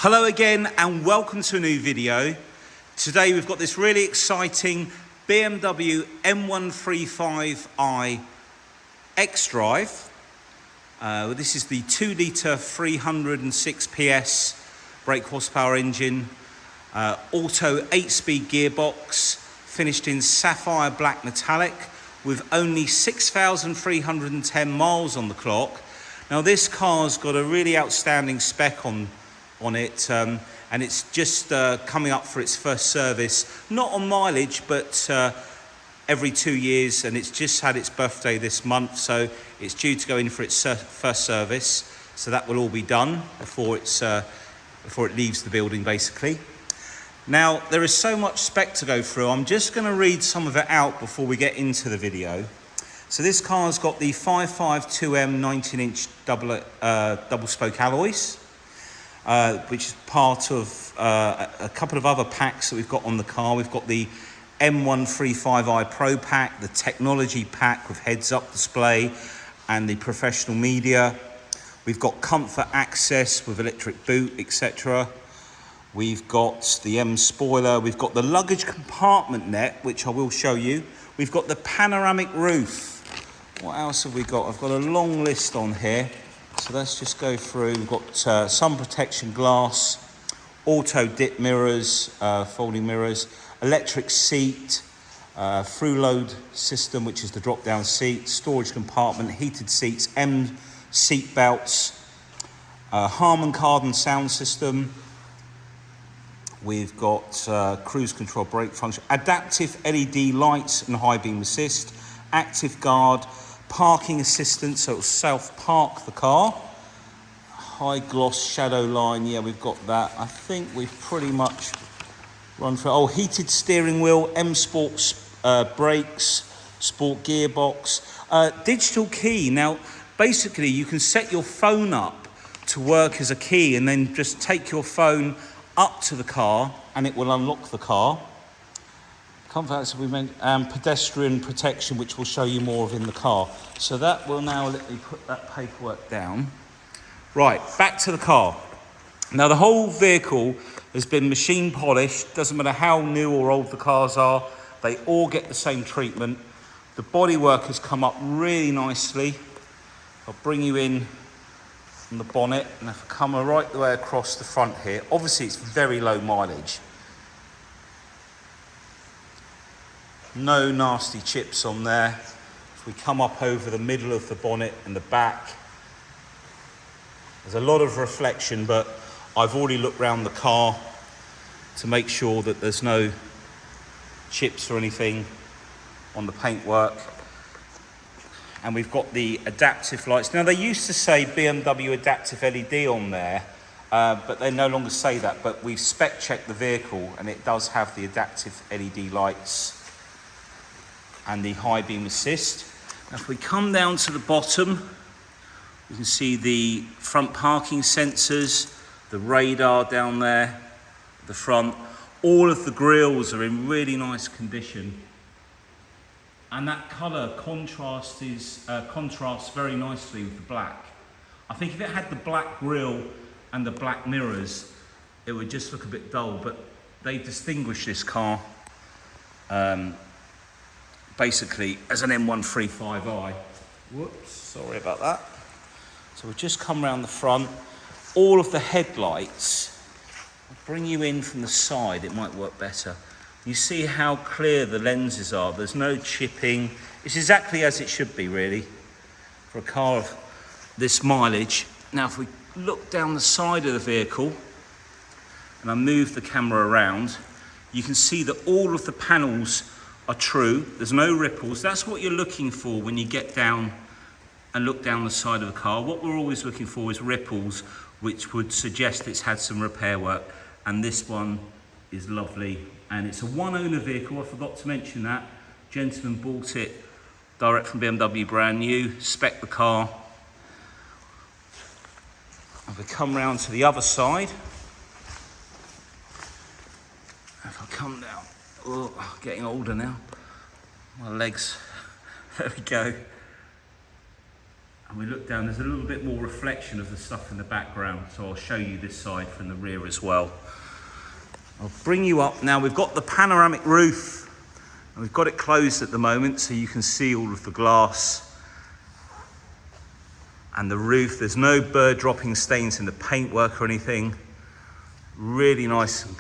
Hello again and welcome to a new video. Today we've got this really exciting BMW M135i Xdrive. This is the 2-litre 306 PS brake horsepower engine, auto 8-speed gearbox, finished in sapphire black metallic with only 6,310 miles on the clock. Now this car's got a really outstanding spec on it, and it's just coming up for its first service, not on mileage but every 2 years, and it's just had its birthday this month, so it's due to go in for its first service, so that will all be done before it leaves the building basically. Now there is so much spec to go through. I'm just going to read some of it out before we get into the video. So this car's got the 552M 19-inch double spoke alloys, which is part of a couple of other packs that we've got on the car. We've got the M135i Pro pack, the technology pack with heads-up display and the professional media. We've got comfort access with electric boot, etc. We've got the M spoiler. We've got the luggage compartment net, which I will show you. We've got the panoramic roof. What else have we got? I've got a long list on here. So let's just go through. We've got sun protection glass, auto dip mirrors, folding mirrors, electric seat, through load system, which is the drop down seat, storage compartment, heated seats, M seat belts, HARMAN KARDON sound system. We've got cruise control brake function, adaptive LED lights and high beam assist, active guard, parking assistance, so it'll self-park the car. High gloss shadow line, yeah, we've got that. I think we've pretty much run through. Oh, heated steering wheel, M Sport brakes, sport gearbox, digital key. Now, basically, you can set your phone up to work as a key and then just take your phone up to the car and it will unlock the car. Comfort, we meant, pedestrian protection, which we'll show you more of in the car. So that will now let me put that paperwork down. Right, back to the car. Now the whole vehicle has been machine polished. Doesn't matter how new or old the cars are, they all get the same treatment. The bodywork has come up really nicely. I'll bring you in from the bonnet, and if I come right the way across the front here, obviously it's very low mileage. No nasty chips on there. If we come up over the middle of the bonnet and the back, there's a lot of reflection, but I've already looked around the car to make sure that there's no chips or anything on the paintwork. And we've got the adaptive lights. Now they used to say BMW adaptive LED on there, but they no longer say that, but we've spec checked the vehicle and it does have the adaptive LED lights and the high beam assist. Now if we come down to the bottom, you can see the front parking sensors, the radar down there, the front. All of the grills are in really nice condition. And that colour contrasts very nicely with the black. I think if it had the black grille and the black mirrors, it would just look a bit dull, but they distinguish this car basically as an M135i. Whoops, sorry about that. So we'll just come around the front. All of the headlights, I'll bring you in from the side, it might work better. You see how clear the lenses are. There's no chipping. It's exactly as it should be, really, for a car of this mileage. Now, if we look down the side of the vehicle, and I move the camera around, you can see that all of the panels are true. There's no ripples. That's what you're looking for when you get down and look down the side of the car. What we're always looking for is ripples, which would suggest it's had some repair work. And this one is lovely. And it's a one-owner vehicle. I forgot to mention that. Gentleman bought it direct from BMW, brand new. Spec the car. If we come round to the other side, if I come down, oh, getting older now. My legs. There we go. And we look down, there's a little bit more reflection of the stuff in the background, so I'll show you this side from the rear as well. I'll bring you up now. We've got the panoramic roof, and we've got it closed at the moment so you can see all of the glass and the roof. There's no bird dropping stains in the paintwork or anything. Really nice and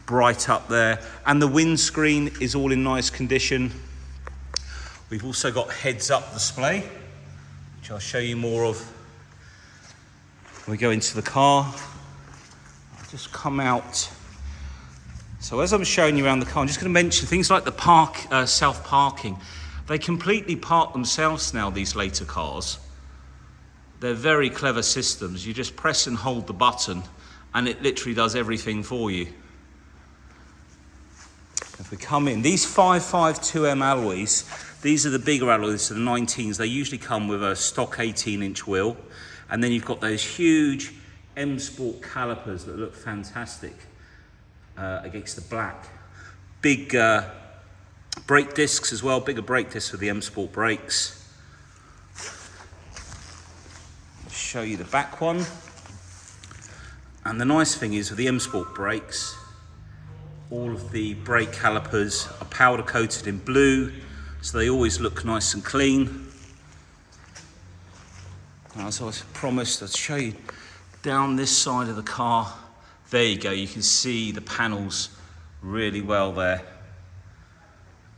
bright up there, and the windscreen is all in nice condition. We've also got heads-up display, which I'll show you more of when we go into the car. I'll just come out. So as I'm showing you around the car, I'm just going to mention things like the self-parking. They completely park themselves now, these later cars. They're very clever systems. You just press and hold the button, and it literally does everything for you. If we come in, these 552M alloys, these are the bigger alloys, the 19s. They usually come with a stock 18-inch wheel. And then you've got those huge M Sport calipers that look fantastic against the black. Big brake discs as well, bigger brake discs with the M Sport brakes. I'll show you the back one. And the nice thing is with the M Sport brakes, all of the brake calipers are powder coated in blue, so they always look nice and clean. As I promised, I'll show you down this side of the car. There you go, you can see the panels really well there.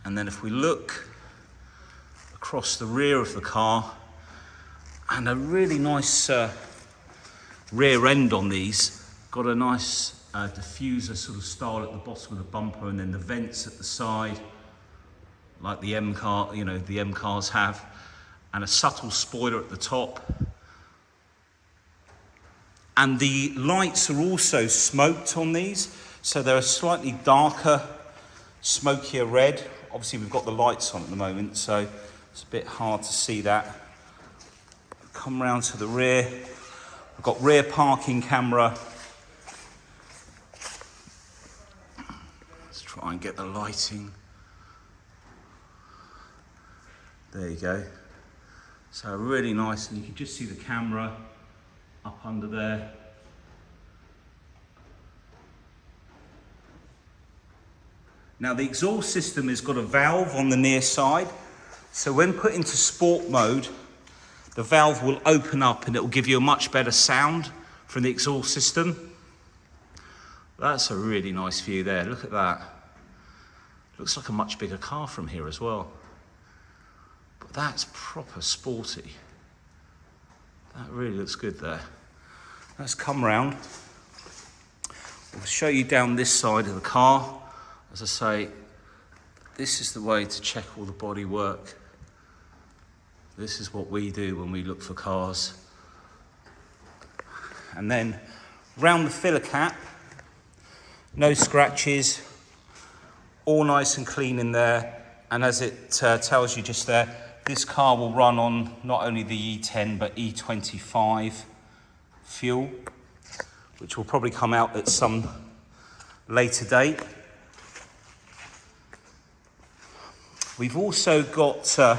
And then if we look across the rear of the car, and a really nice rear end on these, got a nice diffuser sort of style at the bottom of the bumper, and then the vents at the side, like the M car, you know, the M cars have, and a subtle spoiler at the top. And the lights are also smoked on these, so they're a slightly darker, smokier red. Obviously we've got the lights on at the moment, so it's a bit hard to see that. Come round to the rear. We've got rear parking camera. Let's try and get the lighting. There you go. So really nice, and you can just see the camera up under there. Now the exhaust system has got a valve on the near side, so when put into sport mode, the valve will open up and it will give you a much better sound from the exhaust system. That's a really nice view there, look at that. Looks like a much bigger car from here as well. But that's proper sporty. That really looks good there. Let's come round. I'll show you down this side of the car. As I say, this is the way to check all the body work. This is what we do when we look for cars. And then round the filler cap, no scratches, all nice and clean in there. And as it tells you just there, this car will run on not only the E10 but E25 fuel, which will probably come out at some later date. We've also got, I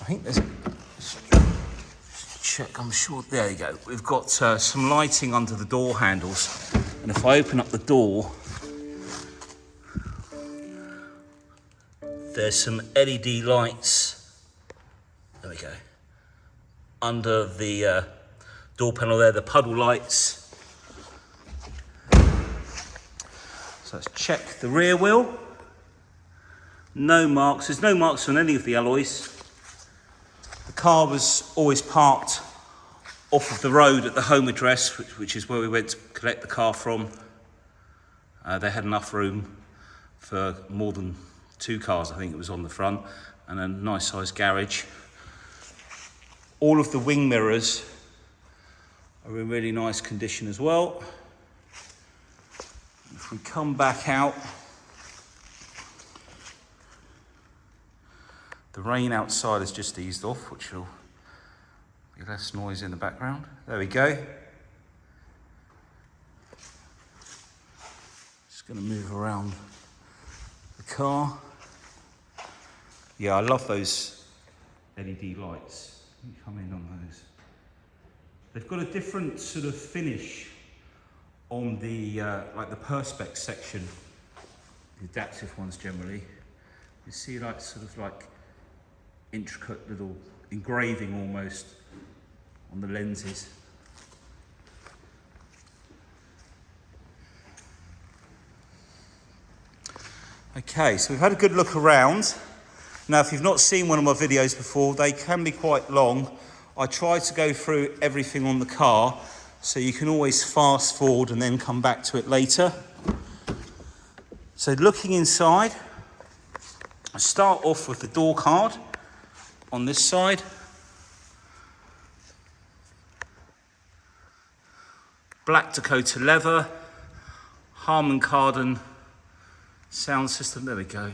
think there's, check, I'm sure, there you go. We've got some lighting under the door handles. And if I open up the door, there's some LED lights, there we go, under the door panel there, the puddle lights. So let's check the rear wheel. No marks, there's no marks on any of the alloys. The car was always parked off of the road at the home address, which is where we went to collect the car from. They had enough room for more than 2 cars, I think it was on the front, and a nice sized garage. All of the wing mirrors are in really nice condition as well. If we come back out, the rain outside has just eased off, which will be less noise in the background. There we go. Just going to move around the car. Yeah, I love those LED lights. Let me come in on those. They've got a different sort of finish on the like the perspex section, the adaptive ones generally. You see like sort of like intricate little engraving almost on the lenses. Okay, so we've had a good look around. Now, if you've not seen one of my videos before, they can be quite long. I try to go through everything on the car, so you can always fast forward and then come back to it later. So looking inside, I start off with the door card on this side. Black Dakota leather, HARMAN KARDON sound system, there we go.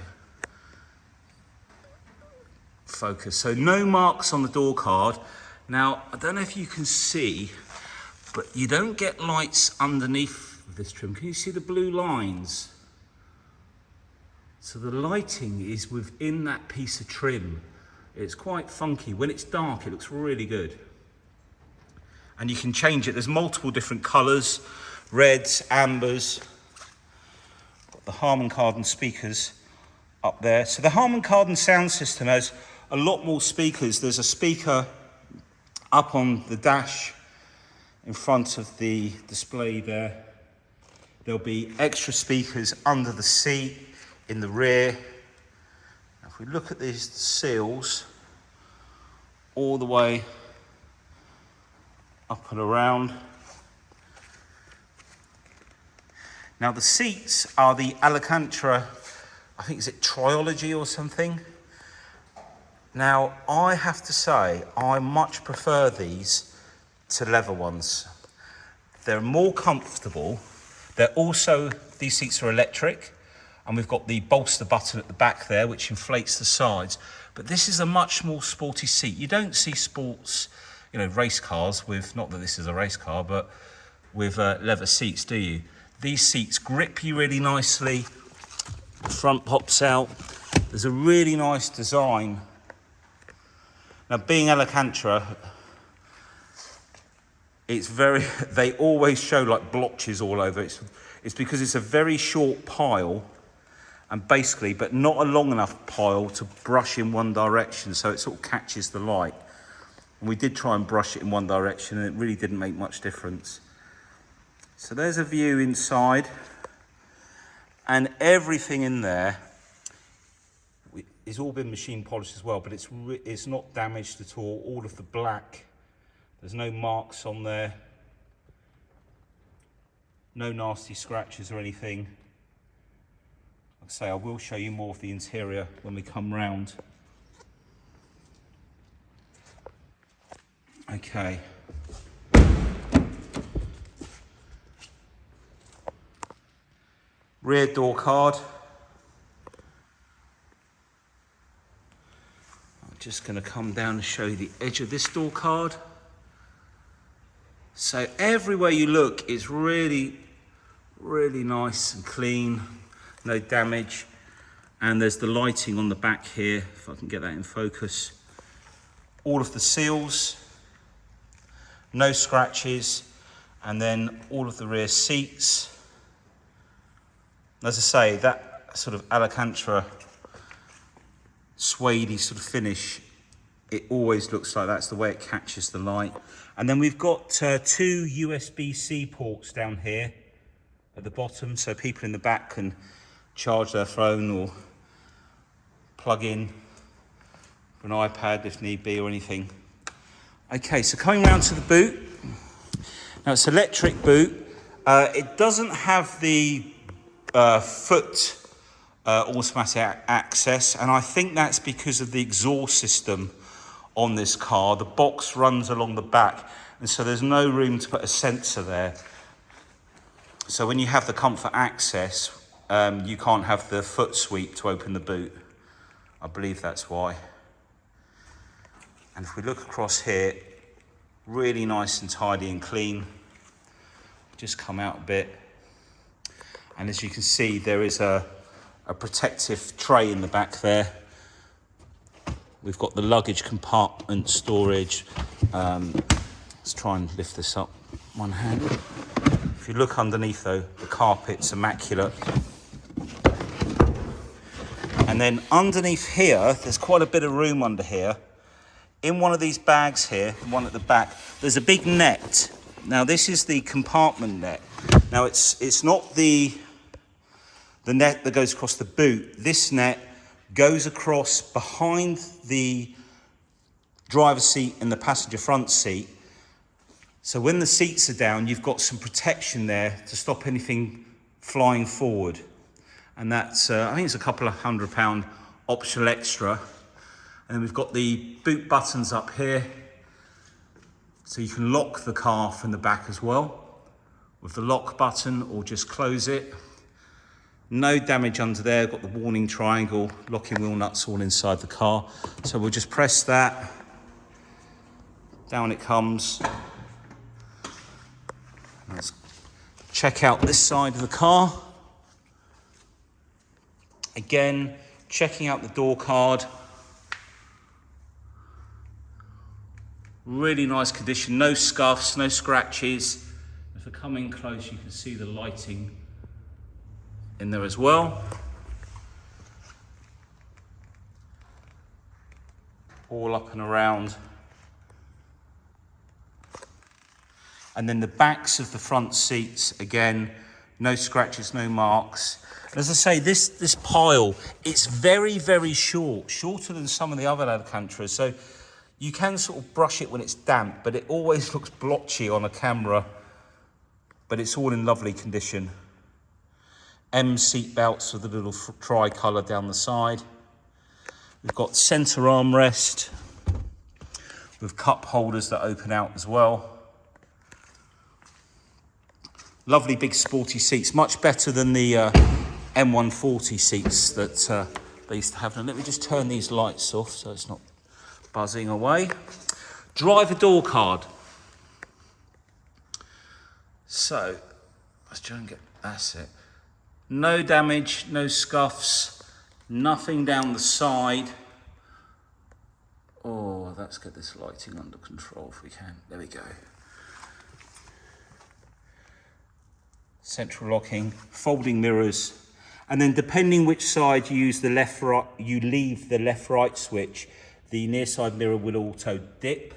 Focus, so no marks on the door card. Now, I don't know if you can see, but you don't get lights underneath this trim. Can you see the blue lines? So the lighting is within that piece of trim. It's quite funky. When it's dark, it looks really good. And you can change it. There's multiple different colours, reds, ambers. Got the HARMAN KARDON speakers up there. So the HARMAN KARDON sound system has a lot more speakers. There's a speaker up on the dash in front of the display there. There'll be extra speakers under the seat, in the rear. Now, if we look at these seals all the way up and around. Now the seats are the Alcantara, I think, is it Triology or something? Now, I have to say, I much prefer these to leather ones. They're more comfortable. They're also, these seats are electric, and we've got the bolster button at the back there, which inflates the sides. But this is a much more sporty seat. You don't see sports, race cars with, not that this is a race car, but with leather seats, do you? These seats grip you really nicely. The front pops out. There's a really nice design. Now, being Alcantara, they always show like blotches all over. It's because it's a very short pile, and basically, but not a long enough pile to brush in one direction, so it sort of catches the light. And we did try and brush it in one direction, and it really didn't make much difference. So there's a view inside, and everything in there is all been machine polished as well, but it's not damaged at all. All of the black, there's no marks on there, no nasty scratches or anything. Like I say, I will show you more of the interior when we come round. Okay. Rear door card. I'm just going to come down and show you the edge of this door card. So everywhere you look, it's really, really nice and clean, no damage. And there's the lighting on the back here, if I can get that in focus. All of the seals, no scratches, and then all of the rear seats. As I say, that sort of Alcantara suede-y sort of finish, it always looks like that's the way it catches the light. And then we've got two USB-C ports down here at the bottom, so people in the back can charge their phone or plug in for an iPad if need be or anything. Okay, so coming round to the boot. Now it's electric boot. It doesn't have the foot automatic access, and I think that's because of the exhaust system on this car. The box runs along the back, and so there's no room to put a sensor there. So when you have the comfort access, you can't have the foot sweep to open the boot. I believe that's why. And if we look across here, really nice and tidy and clean. Just come out a bit. And as you can see, there is a protective tray in the back there. We've got the luggage compartment storage. Let's try and lift this up one hand. If you look underneath though, the carpet's immaculate. And then underneath here, there's quite a bit of room under here. In one of these bags here, the one at the back, there's a big net. Now this is the compartment net. Now it's not the net that goes across the boot. This net goes across behind the driver's seat and the passenger front seat. So when the seats are down, you've got some protection there to stop anything flying forward. And that's, I think it's a couple of £100 optional extra. And then we've got the boot buttons up here. So you can lock the car from the back as well with the lock button, or just close it. No damage under there. Got the warning triangle, locking wheel nuts all inside the car. So we'll just press that. Down it comes. Let's check out this side of the car. Again, checking out the door card. Really nice condition, no scuffs, no scratches. If I come in close, you can see the lighting in there as well. All up and around. And then the backs of the front seats, again, no scratches, no marks. As I say, this pile, it's very, very short, shorter than some of the other Alcantaras. So you can sort of brush it when it's damp, but it always looks blotchy on a camera. But it's all in lovely condition. M seat belts with a little tricolour down the side. We've got centre armrest with cup holders that open out as well. Lovely big sporty seats, much better than the M140 seats that they used to have. Now let me just turn these lights off so it's not buzzing away. Driver door card. So let's try and get, that's it. No damage, no scuffs, nothing down the side. Oh, let's get this lighting under control if we can. There we go. Central locking, folding mirrors, and then depending which side you use the left right, you leave the left right switch, the near side mirror will auto dip.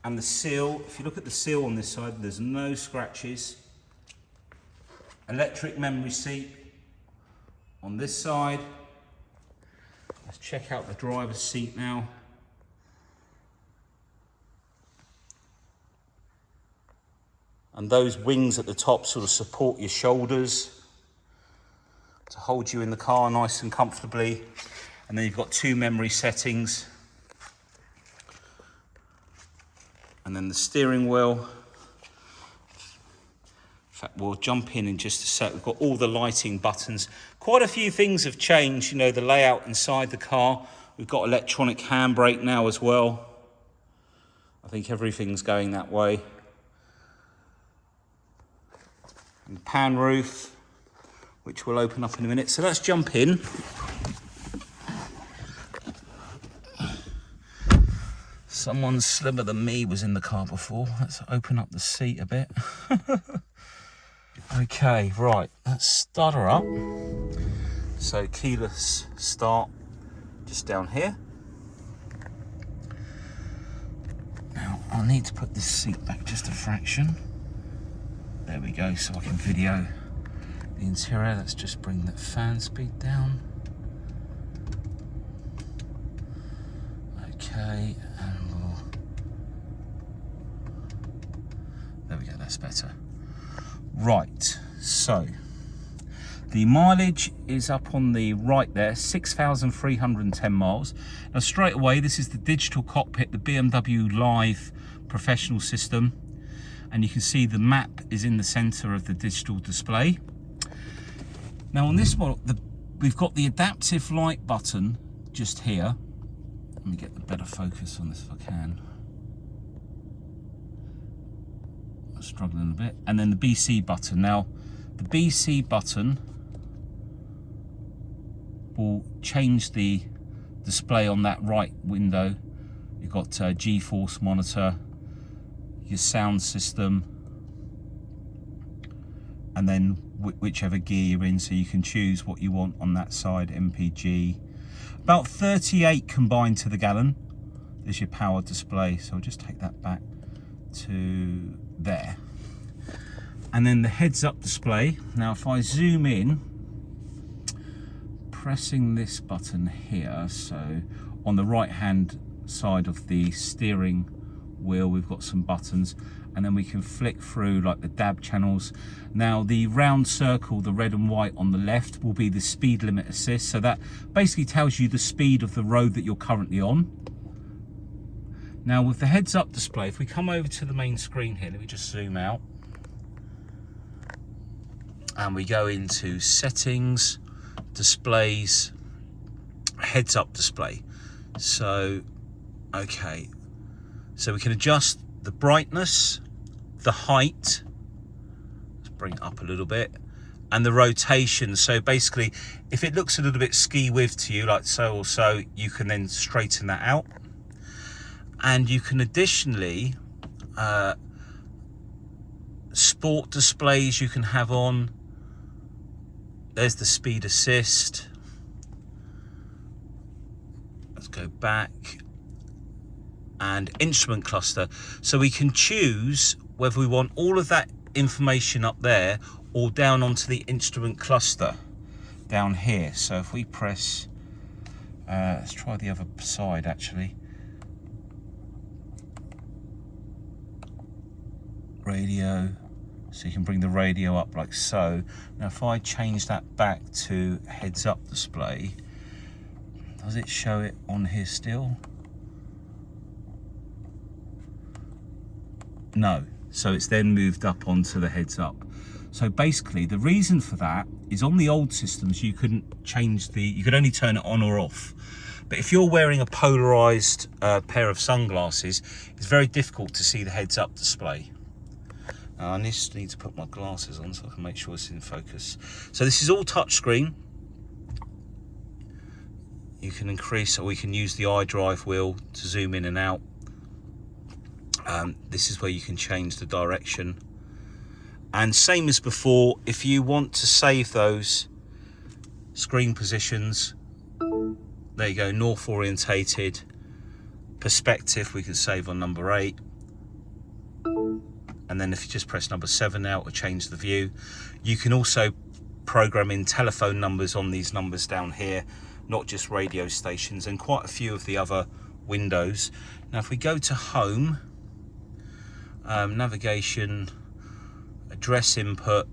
And the seal, if you look at the seal on this side, there's no scratches. Electric memory seat on this side. Let's check out the driver's seat now. And those wings at the top sort of support your shoulders to hold you in the car nice and comfortably. And then you've got two memory settings. And then the steering wheel. In fact, we'll jump in just a sec. We've got all the lighting buttons. Quite a few things have changed, you know, the layout inside the car. We've got electronic handbrake now as well. I think everything's going that way. And pan roof, which will open up in a minute. So let's jump in. Someone slimmer than me was in the car before. Let's open up the seat a bit. Okay, right, let's start her up. So keyless start just down here. Now I'll need to put this seat back just a fraction. There we go, so I can video the interior. Let's just bring that fan speed down. Okay, and we'll... There we go, that's better. Right, so the mileage is up on the right there, 6,310 miles. Now straight away, this is the digital cockpit, the BMW Live professional system. And you can see the map is in the center of the digital display. Now on this model, we've got the adaptive light button just here. Let me get the better focus on this if I can. I'm struggling a bit. And then the BC button. Now, the BC button will change the display on that right window. You've got G-force monitor, your sound system, and then whichever gear you're in, so you can choose what you want on that side. MPG, about 38 combined to the gallon. There's your power display, so I'll just take that back to there. And then the heads-up display. Now if I zoom in, pressing this button here, so on the right hand side of the steering wheel we've got some buttons, and then we can flick through like the DAB channels. Now the round circle, the red and white on the left, will be the speed limit assist, so that basically tells you the speed of the road that you're currently on. Now with the heads-up display, if we come over to the main screen here, let me just zoom out, and we go into settings, displays, heads-up display. So okay, so we can adjust the brightness, the height, let's bring it up a little bit, and the rotation. So basically, if it looks a little bit ski-whiz to you, like so or so, you can then straighten that out. And you can additionally, sport displays you can have on. There's the speed assist. Let's go back. And instrument cluster. So we can choose whether we want all of that information up there or down onto the instrument cluster down here. So if we press, let's try the other side actually. Radio, so you can bring the radio up like so. Now if I change that back to heads up display, does it show it on here still? No, so it's then moved up onto the heads up. So basically the reason for that is on the old systems you couldn't change you could only turn it on or off. But if you're wearing a polarized pair of sunglasses, it's very difficult to see the heads up display. I just need to put my glasses on so I can make sure it's in focus. So this is all touchscreen. You can increase, or we can use the iDrive wheel to zoom in and out. This is where you can change the direction. And same as before, if you want to save those screen positions, there you go, north orientated, perspective, we can save on number 8. And then if you just press number 7 now, it'll change the view. You can also program in telephone numbers on these numbers down here, not just radio stations, and quite a few of the other windows. Now if we go to home, navigation, address input,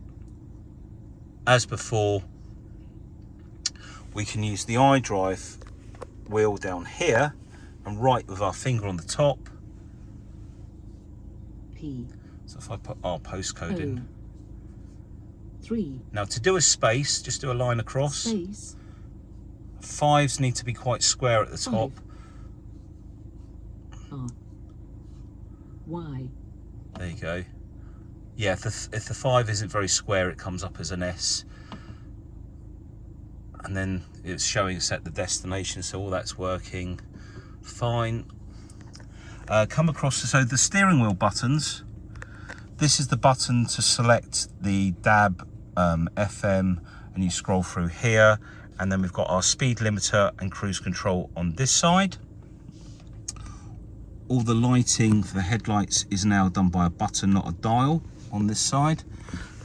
as before, we can use the iDrive wheel down here and write with our finger on the top. So if I put our postcode in. 3. Now to do a space, just do a line across. Space. 5s need to be quite square at the top. R. Y. There you go. Yeah, if the 5 isn't very square, it comes up as an S. And then it's showing us at the destination, so all that's working fine. Come across, so the steering wheel buttons. This is the button to select the DAB, FM, and you scroll through here. And then we've got our speed limiter and cruise control on this side. All the lighting for the headlights is now done by a button, not a dial, on this side.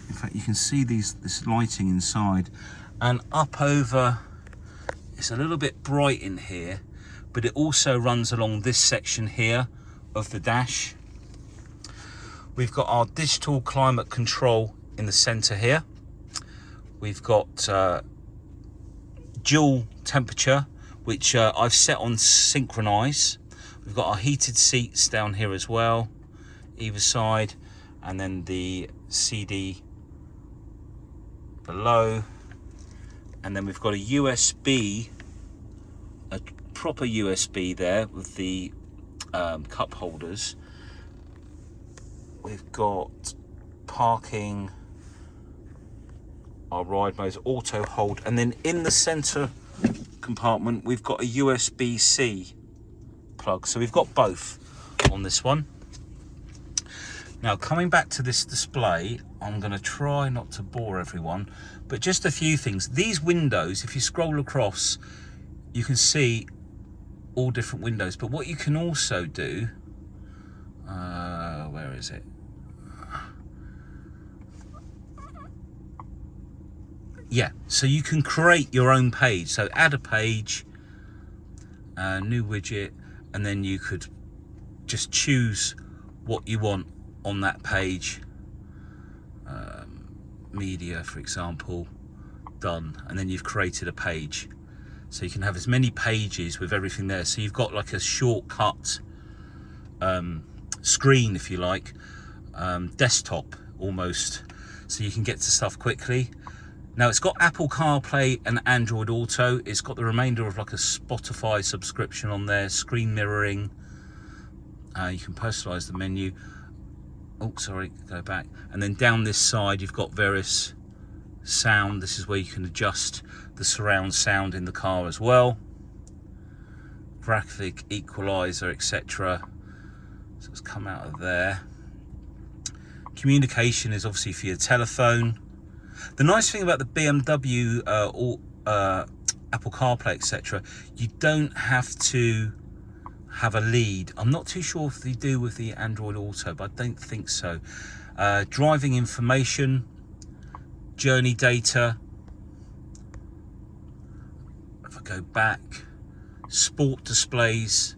In fact, you can see this lighting inside. And up over, it's a little bit bright in here, but it also runs along this section here of the dash. We've got our digital climate control in the center here. We've got dual temperature, which I've set on synchronize. We've got our heated seats down here as well, either side, and then the CD below. And then we've got a USB, a proper USB there with the cup holders. We've got parking, our ride modes, auto hold, and then in the center compartment, we've got a USB-C plug. So we've got both on this one. Now, coming back to this display, I'm going to try not to bore everyone, but just a few things. These windows, if you scroll across, you can see all different windows. But what you can also do, where is it? Yeah, so you can create your own page. So add a page, new widget, and then you could just choose what you want on that page. Media, for example, done, and then you've created a page. So you can have as many pages with everything there. So you've got like a shortcut screen, if you like, desktop almost, so you can get to stuff quickly. Now it's got Apple CarPlay and Android Auto. It's got the remainder of like a Spotify subscription on there, screen mirroring. You can personalize the menu. Oh, sorry, go back. And then down this side, you've got various sound. This is where you can adjust the surround sound in the car as well. Graphic equalizer, etc. So it's come out of there. Communication is obviously for your telephone. The nice thing about the BMW Apple CarPlay, etc., you don't have to have a lead. I'm not too sure if they do with the Android Auto, but I don't think so. Driving information, journey data. If I go back, sport displays,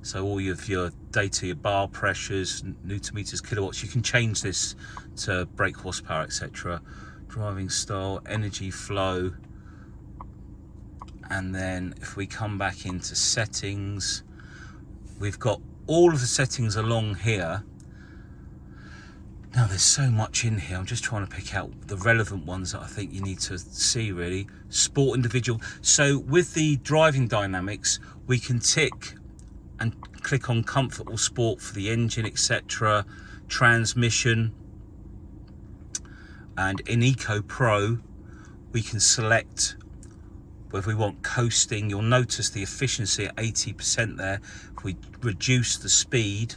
so all of your data, your bar pressures, newton meters, kilowatts. You can change this to brake horsepower, etc. Driving style, energy flow, and then if we come back into settings, we've got all of the settings along here. Now there's so much in here, I'm just trying to pick out the relevant ones that I think you need to see really. Sport individual. So with the driving dynamics, we can tick and click on comfort or sport for the engine, etc. Transmission. And in Eco Pro, we can select whether we want coasting. You'll notice the efficiency at 80% there. If we reduce the speed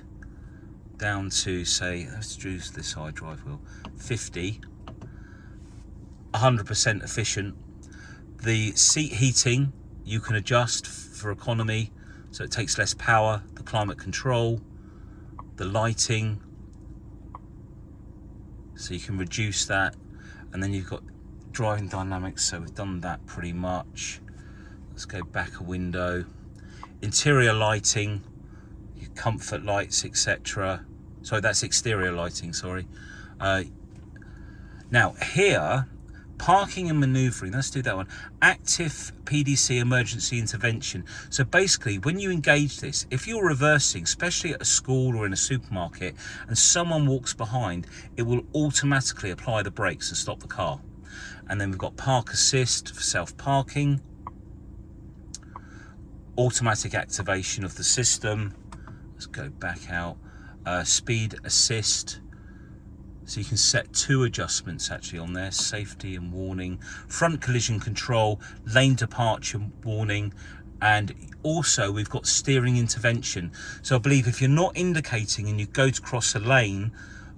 down to, say, let's reduce this high drive wheel, 50, 100% efficient. The seat heating, you can adjust for economy, so it takes less power. The climate control, the lighting, so you can reduce that. And then you've got driving dynamics, so we've done that pretty much. Let's go back a window. Interior lighting, your comfort lights, etc. Sorry, that's exterior lighting, sorry. Now here, parking and maneuvering, let's do that one. Active PDC emergency intervention. So basically, when you engage this, if you're reversing, especially at a school or in a supermarket, and someone walks behind, it will automatically apply the brakes and stop the car. And then we've got park assist for self-parking, automatic activation of the system. Let's go back out. Speed assist. So you can set 2 adjustments actually on there, safety and warning, front collision control, lane departure warning, and also we've got steering intervention. So I believe if you're not indicating and you go to cross a lane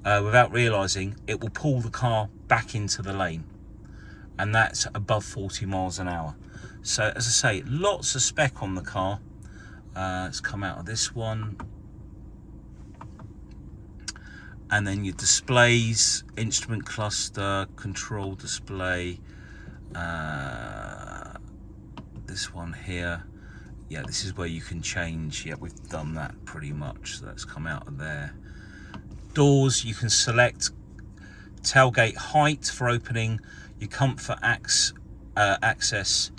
without realising, it will pull the car back into the lane, and that's above 40 miles an hour. So as I say, lots of spec on the car. Let's come out of this one. And then your displays, instrument cluster, control display, this one here. Yeah, this is where you can change. Yeah, we've done that pretty much, so that's come out of there. Doors, you can select tailgate height for opening, your comfort access,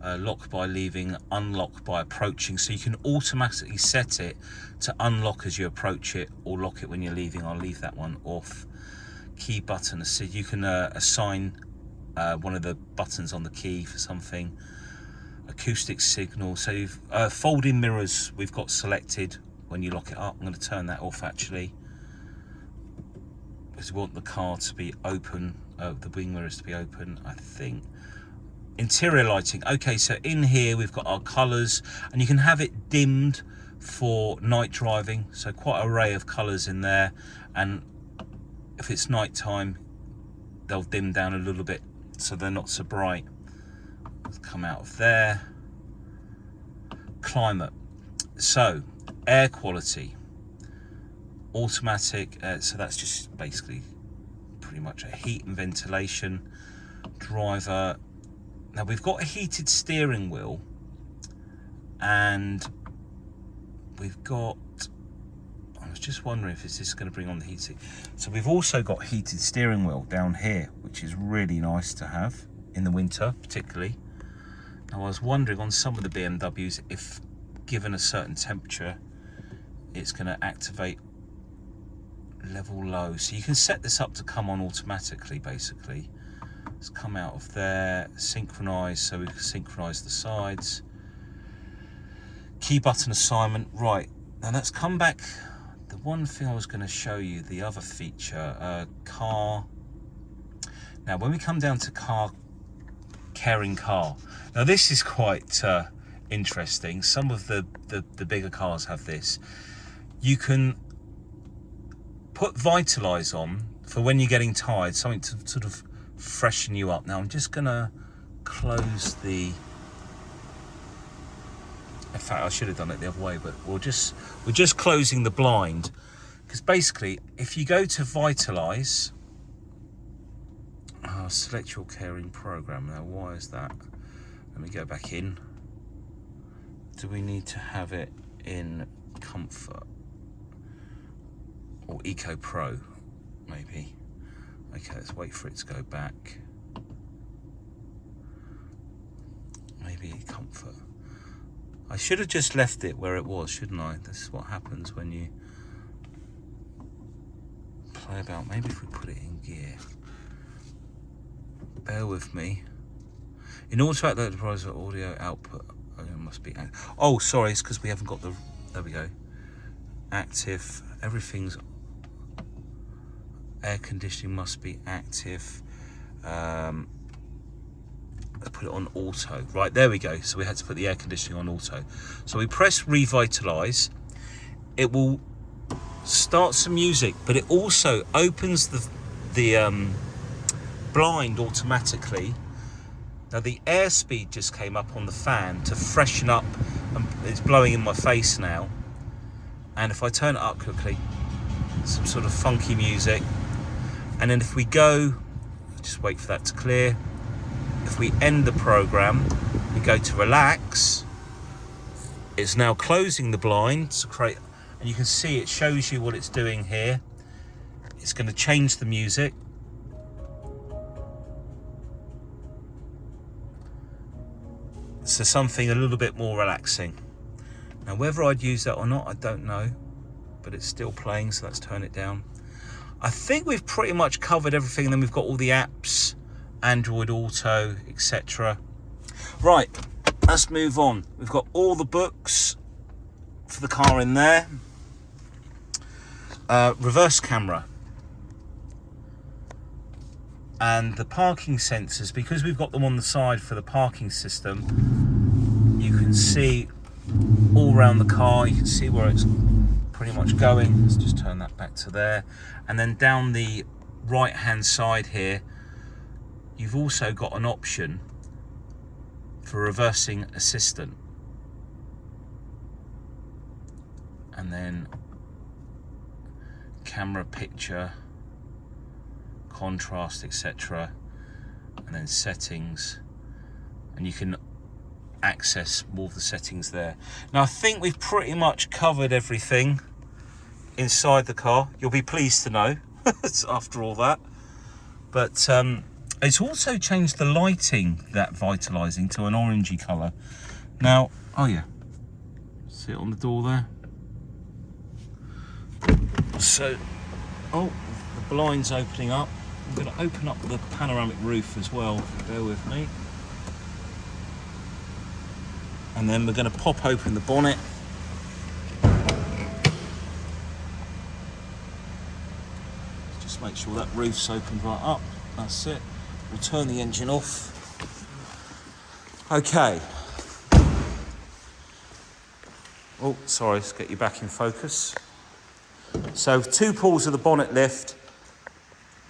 lock by leaving, unlock by approaching. So you can automatically set it to unlock as you approach it or lock it when you're leaving. I'll leave that one off. Key button assist, you can assign one of the buttons on the key for something. Acoustic signal, so you've folding mirrors we've got selected when you lock it up. I'm going to turn that off actually, because we want the car to be open, the wing mirrors to be open. I think interior lighting. Okay, so in here we've got our colours, and you can have it dimmed for night driving, so quite an array of colours in there, and if it's night time they'll dim down a little bit so they're not so bright. Let's come out of there. Climate, so air quality, automatic, so that's just basically pretty much a heat and ventilation. Driver, now we've got a heated steering wheel, and we've got, I was just wondering if this is going to bring on the heating. So we've also got heated steering wheel down here, which is really nice to have in the winter particularly. Now I was wondering on some of the BMWs if given a certain temperature it's going to activate level low. So you can set this up to come on automatically basically. Let's come out of there, synchronize, so we can synchronize the sides. Key button assignment, right, now let's come back. The one thing I was going to show you, the other feature, car. Now when we come down to car, caring car, now this is quite interesting. Some of the bigger cars have this. You can put Vitalize on for when you're getting tired, something to sort of freshen you up. Now I'm just gonna close the, in fact I should have done it the other way, but we're just closing the blind, because basically if you go to Vitalize, select your caring program. Now why is that? Let me go back in. Do we need to have it in comfort or Eco Pro maybe? Okay, let's wait for it to go back. Maybe comfort. I should have just left it where it was, shouldn't I? This is what happens when you play about. Maybe if we put it in gear. Bear with me. In order to activate the processor audio output, it must be. Oh, sorry, it's because we haven't got the. There we go. Active. Everything's. Air conditioning must be active. Let's put it on auto. Right, there we go. So we had to put the air conditioning on auto. So we press Revitalize. It will start some music, but it also opens the blind automatically. Now the airspeed just came up on the fan to freshen up, and it's blowing in my face now. And if I turn it up quickly, some sort of funky music. And then if we go, just wait for that to clear. If we end the program, we go to relax. It's now closing the blind to create, and you can see it shows you what it's doing here. It's going to change the music. So something a little bit more relaxing. Now whether I'd use that or not, I don't know, but it's still playing, so let's turn it down. I think we've pretty much covered everything, and then we've got all the apps, Android Auto, etc. Right, let's move on. We've got all the books for the car in there. Reverse camera. And the parking sensors, because we've got them on the side for the parking system, you can see all around the car, you can see where it's pretty much going. Let's just turn that back to there. And then down the right hand side here, you've also got an option for reversing assistant. And then camera, picture, contrast, etc. And then settings, and you can access more of the settings there. Now I think we've pretty much covered everything inside the car. You'll be pleased to know after all that. But it's also changed the lighting, that vitalizing, to an orangey colour. Now, oh yeah, see it on the door there? So, oh, the blind's opening up. I'm going to open up the panoramic roof as well, bear with me. And then we're going to pop open the bonnet. Just make sure that roof's opened right up. That's it. We'll turn the engine off. Okay. Oh, sorry, let's get you back in focus. So 2 pulls of the bonnet lift,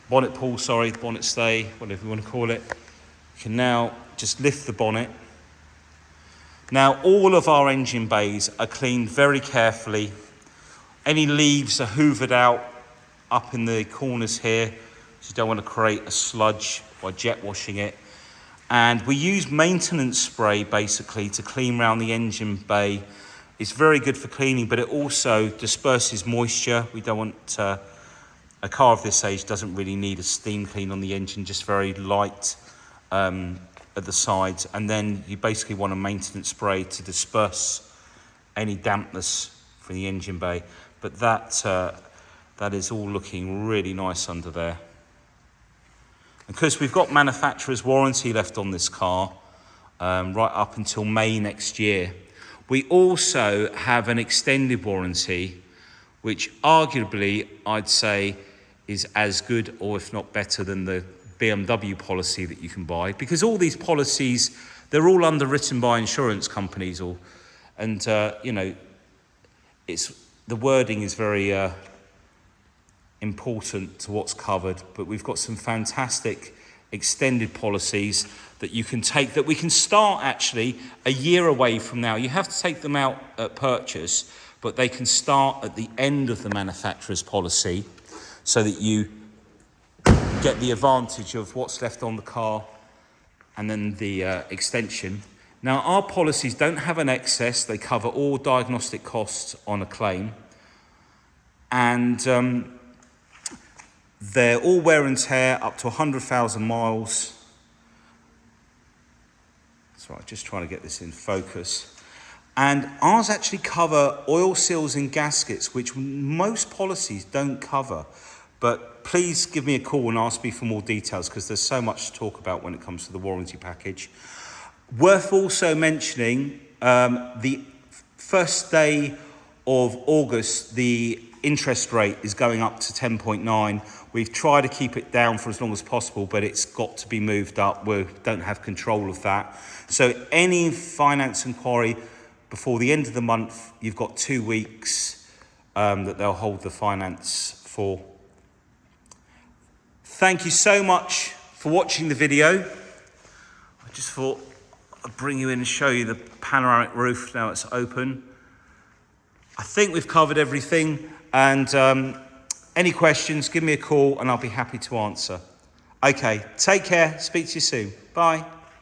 bonnet pull, sorry, bonnet stay, whatever you want to call it. You can now just lift the bonnet. Now all of our engine bays are cleaned very carefully. Any leaves are hoovered out up in the corners here, so you don't want to create a sludge by jet washing it. And we use maintenance spray basically to clean around the engine bay. It's very good for cleaning, but it also disperses moisture. We don't want, a car of this age doesn't really need a steam clean on the engine, just very light at the sides. And then you basically want a maintenance spray to disperse any dampness from the engine bay. But that is all looking really nice under there. Because we've got manufacturer's warranty left on this car, right up until May next year, we also have an extended warranty, which arguably I'd say is as good or if not better than the BMW policy that you can buy. Because all these policies, they're all underwritten by insurance companies, you know, the wording is very important to what's covered, but we've got some fantastic extended policies that you can take, that we can start actually a year away from now. You have to take them out at purchase, but they can start at the end of the manufacturer's policy so that you get the advantage of what's left on the car and then the extension. Now, our policies don't have an excess. They cover all diagnostic costs on a claim. And they're all wear and tear up to 100,000 miles. Sorry, just trying to get this in focus. And ours actually cover oil seals and gaskets, which most policies don't cover. But please give me a call and ask me for more details, because there's so much to talk about when it comes to the warranty package. Worth also mentioning, the first day of August, the interest rate is going up to 10.9. We've tried to keep it down for as long as possible, but it's got to be moved up. We don't have control of that. So any finance inquiry before the end of the month, you've got 2 weeks that they'll hold the finance for. Thank you so much for watching the video. I just thought I'd bring you in and show you the panoramic roof now it's open. I think we've covered everything, and any questions, give me a call and I'll be happy to answer. Okay, take care, speak to you soon. Bye.